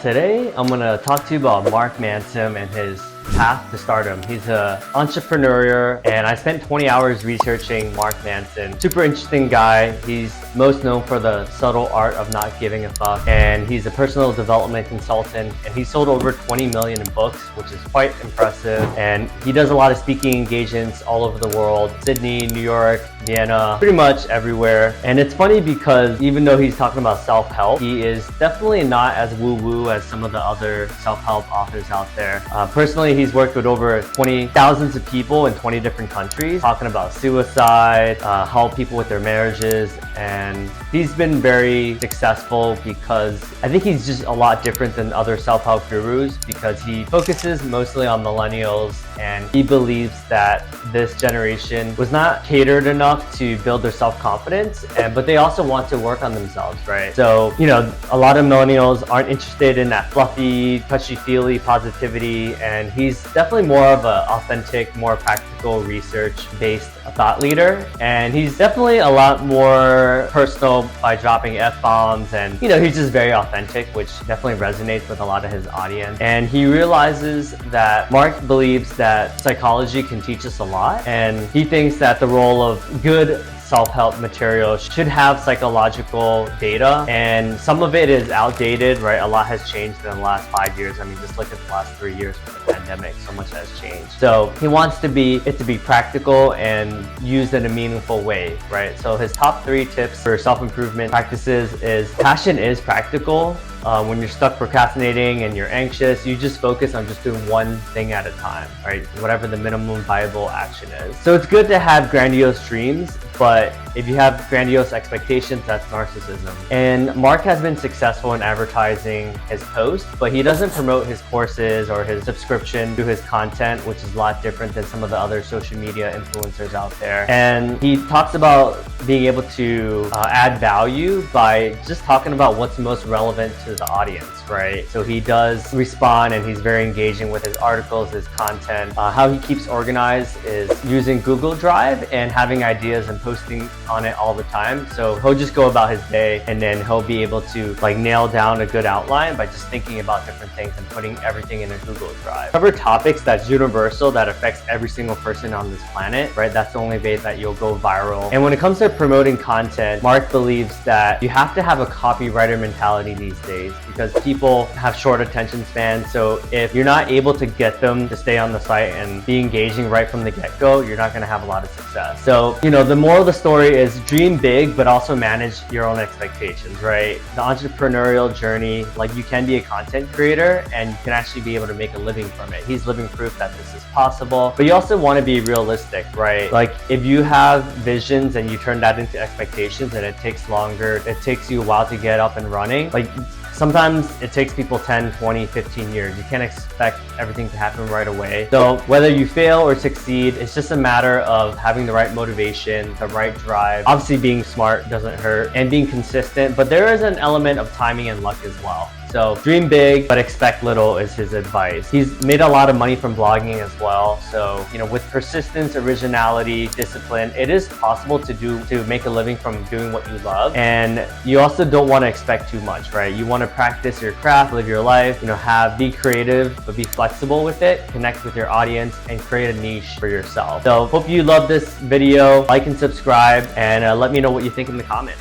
Today, I'm going to talk to you about Mark Manson and his path to stardom. He's an entrepreneur, and I spent 20 hours researching Mark Manson. Super interesting guy. He's most known for the subtle art of not giving a fuck, and he's a personal development consultant, and he sold over 20 million in books, which is quite impressive. And he does a lot of speaking engagements all over the world: Sydney, New York, Vienna, pretty much everywhere. And it's funny because even though he's talking about self-help, he is definitely not as woo-woo as some of the other self-help authors out there. Personally, he's worked with over 20,000 of people in 20 different countries, talking about suicide, help people with their marriages, and he's been very successful because I think he's just a lot different than other self-help gurus because he focuses mostly on millennials, and he believes that this generation was not catered enough to build their self-confidence, but they also want to work on themselves, right? So, a lot of millennials aren't interested in that fluffy, touchy-feely positivity, and he's definitely more of an authentic, more practical, research-based thought leader. And he's definitely a lot more personal by dropping F-bombs, and he's just very authentic, which definitely resonates with a lot of his audience. And he realizes that Mark believes that psychology can teach us a lot, and he thinks that the role of good self-help material should have psychological data, and some of it is outdated, right? A lot has changed in the last 5 years. I mean, just look at the last 3 years with the pandemic, so much has changed. So he wants it to be practical and used in a meaningful way, right? So his top 3 tips for self-improvement practices is: passion is practical. When you're stuck procrastinating and you're anxious, you just focus on just doing one thing at a time, right? Whatever the minimum viable action is. So it's good to have grandiose dreams, but if you have grandiose expectations, that's narcissism. And Mark has been successful in advertising his posts, but he doesn't promote his courses or his subscription to his content, which is a lot different than some of the other social media influencers out there. And he talks about being able to add value by just talking about what's most relevant to the audience, right? So he does respond, and he's very engaging with his articles, his content. How he keeps organized is using Google Drive and having ideas and posting on it all the time. So he'll just go about his day, and then he'll be able to nail down a good outline by just thinking about different things and putting everything in a Google Drive. Cover topics that's universal, that affects every single person on this planet, right? That's the only way that you'll go viral. And when it comes to promoting content, Mark believes that you have to have a copywriter mentality these days because people have short attention spans. So if you're not able to get them to stay on the site and be engaging right from the get-go, you're not going to have a lot of success. So, the moral of the story is dream big, but also manage your own expectations, right? The entrepreneurial journey, you can be a content creator and you can actually be able to make a living from it. He's living proof that this is possible, but you also want to be realistic, right? If you have visions and you turn that into expectations and it takes longer, it takes you a while to get up and running, sometimes it takes people 10, 20, 15 years. You can't expect everything to happen right away. So whether you fail or succeed, it's just a matter of having the right motivation, the right drive. Obviously being smart doesn't hurt, and being consistent, but there is an element of timing and luck as well. So dream big, but expect little is his advice. He's made a lot of money from blogging as well. So, with persistence, originality, discipline, it is possible to make a living from doing what you love. And you also don't want to expect too much, right? You want to practice your craft, live your life, be creative, but be flexible with it, connect with your audience, and create a niche for yourself. So hope you love this video. Like and subscribe, and let me know what you think in the comments.